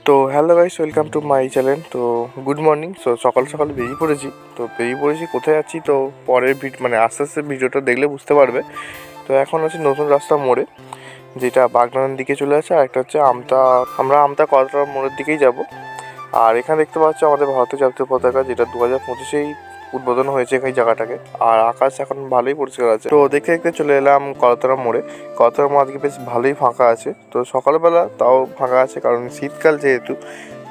তো hello guys, welcome to my channel. তো good morning. সকাল সকাল বেরিয়ে পড়েছি কোথায় যাচ্ছি তো পরের মানে আস্তে আস্তে ভিডিওটা দেখলে বুঝতে পারবে। তো এখন আছে নতুন রাস্তা মোড়ে, যেটা বাগনানের দিকে চলে আসে, আর একটা হচ্ছে আমরা আমতা কদরার মোড়ের দিকেই যাব। আর এখানে দেখতে পাচ্ছ আমাদের ভারতীয় জাতীয় পতাকা, যেটা 2025-এই উদ্বোধন হয়েছে এই জায়গাটাকে। আর আকাশ এখন ভালোই পরিষ্কার আছে। তো দেখতে দেখতে চলে এলাম কলতরা মোড়ে। কলতরা মোড় আজকে বেশ ভালোই ফাঁকা আছে। তো সকালবেলা তাও ফাঁকা আছে, কারণ শীতকাল যেহেতু।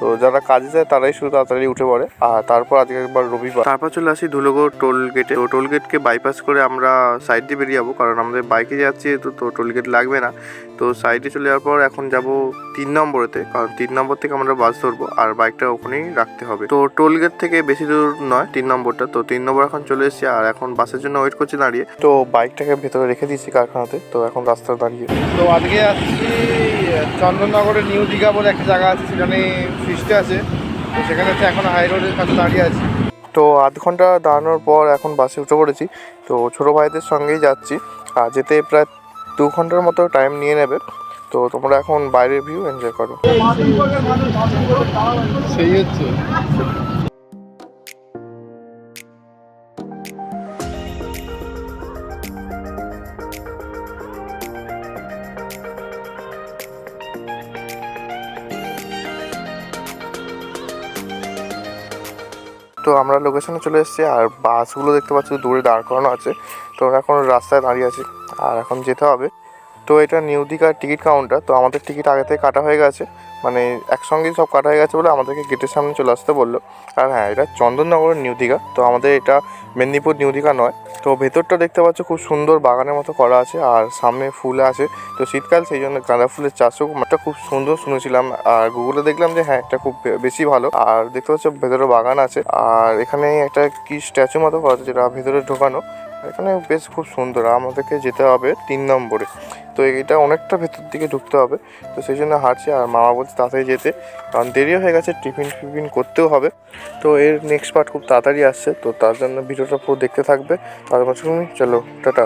তো যারা কাজে যায় তারাই শুধু তাড়াতাড়ি উঠে পড়ে। আর তারপর আজকে একবার রবিবার, তারপর চলে আসি ধুলোগড় টোল গেটে। তো টোল গেটকে বাইপাস করে আমরা সাইড দিয়ে বেরিয়ে যাবো, কারণ আমাদের বাইকে যাচ্ছি যেহেতু, তো টোল গেট লাগবে না। তো সাইডে চলে যাওয়ার পর এখন যাব 3 নম্বরেতে, কারণ 3 নম্বর থেকে আমরা বাস ধরবো আর বাইকটা ওখানেই রাখতে হবে। তো টোল গেট থেকে বেশি দূর নয় 3 নম্বরটা। তো 3 নম্বর এখন চলে এসেছি, আর এখন বাসের জন্য ওয়েট করছি দাঁড়িয়ে। তো বাইকটাকে ভেতরে রেখে দিয়েছি কারখানাতে। তো এখন রাস্তায় দাঁড়িয়ে, তো আজকে আসছি চন্দননগরের নিউ দীঘা বলে একটা জায়গা আছে, সেখানে ফিস্টে আছে। তো সেখানে হচ্ছে এখন হাই রোডের কাছে দাঁড়িয়ে আছি। তো আধ ঘন্টা দাঁড়ানোর পর এখন বাসে উঠে পড়েছি। তো ছোটো ভাইদের সঙ্গেই যাচ্ছি, আর যেতে প্রায় 2 ঘন্টার মতো টাইম নিয়ে নেবে। তো তোমরা এখন বাইরের ভিউ এনজয় করো। সেই হচ্ছে তো আমরা লোকেশনে চলে এসেছি, আর বাসগুলো দেখতে পাচ্ছি দূরে দাঁড় করানো আছে। তো আমরা এখন রাস্তায় দাঁড়িয়ে আছি, আর এখন যেতে হবে। তো এটা নিউ দীঘার টিকিট কাউন্টার। তো আমাদের টিকিট আগে থেকে কাটা হয়ে গেছে, মানে একসঙ্গেই সব কাটা হয়ে গেছে বলে আমাদেরকে গেটের সামনে চলে আসতে বললো। আর হ্যাঁ, এটা চন্দননগরের নিউ দীঘা, তো আমাদের এটা মেদিনীপুর নিউ দীঘা নয়। তো ভেতরটা দেখতে পাচ্ছ খুব সুন্দর বাগানের মতো করা আছে, আর সামনে ফুল আছে। তো শীতকাল, সেই জন্য গাঁদা ফুলের চাষও একটা খুব সুন্দর শুনেছিলাম, আর গুগলে দেখলাম যে হ্যাঁ, একটা খুব বেশি ভালো। আর দেখতে পাচ্ছ ভেতরে বাগান আছে, আর এখানে একটা কি স্ট্যাচু মতো করা আছে, যেটা ভেতরে ঢোকানো। এখানে বেশ খুব সুন্দর। আমাদেরকে যেতে হবে 3 নম্বরে। তো এটা অনেকটা ভেতর দিকে ঢুকতে হবে। তো সেই জন্য হাঁটছি, আর মামা বলছে তাড়াতাড়ি যেতে, কারণ দেরিও হয়ে গেছে, টিফিন করতেও হবে। তো এর নেক্সট পার্ট খুব তাড়াতাড়ি আসছে, তো তার জন্য ভিডিওটা পুরো দেখতে থাকবে। তার মাঝখানে চলো টাটা।